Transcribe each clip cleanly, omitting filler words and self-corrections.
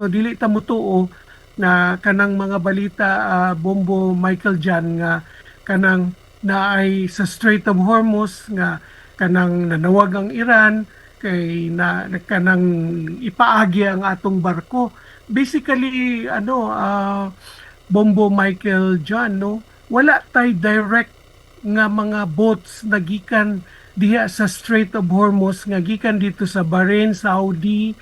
So dili ta motuo na kanang mga balita Bombo Michael Jan nga kanang naay sa Strait of Hormuz nga kanang nanawag ang Iran kay kanang ipaagi ang atong barko. Basically Bombo Michael Jan, no, wala tay direct nga mga boats na gikan diha sa Strait of Hormuz nga gikan dito sa Bahrain, Saudi,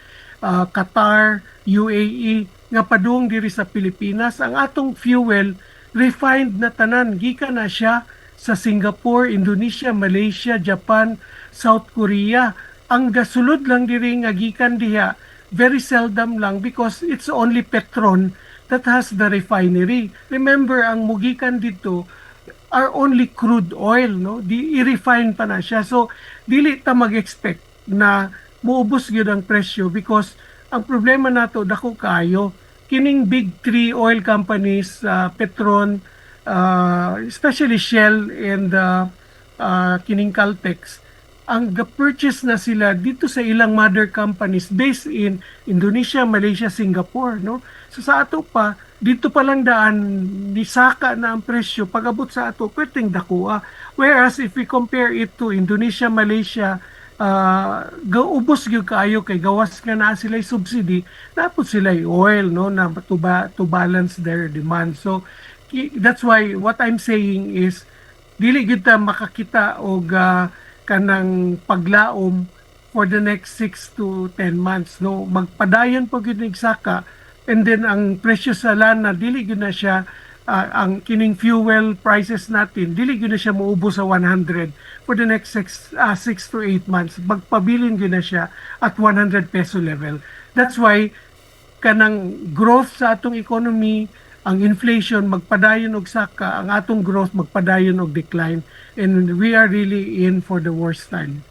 Qatar, UAE nga padung diri sa Pilipinas. Ang atong fuel refined na tanan gikan na siya sa Singapore, Indonesia, Malaysia, Japan, South Korea. Ang gasulod lang diri nga gikan diha very seldom lang because it's only Petron that has the refinery. Remember, ang mugikan dito are only crude oil, no? Di i-refine pa na siya. So, dili ta mag-expect na muubos gyud ang presyo because ang problema nato dako kayo kining big three oil companies, Petron, especially Shell and kining Caltex, ang purchase na sila dito sa ilang mother companies based in Indonesia, Malaysia, Singapore, no? So sa ato pa, dito pa lang daan nisaka na ang presyo pag-abot sa ato pwedeng dakuha. Whereas if we compare it to Indonesia, Malaysia, gaubos gyud kaayo kay gawas nga na sila subsidy, dapat sila oil, no, na to balance their demand. So that's why what I'm saying is dili gyud ta makakita og kanang paglaom for the next 6 to 10 months, no. Magpadayon po gyud saka, and then ang presyo sa lana dili gyud na siya ang kining fuel prices natin dili gyud na siya moubos sa 100 for the next 6 to 8 months. Magpabilin gyud na siya at 100 peso level. That's why kanang growth sa atong economy, ang inflation magpadayon og saka, ang atong growth magpadayon og decline, and we are really in for the worst time.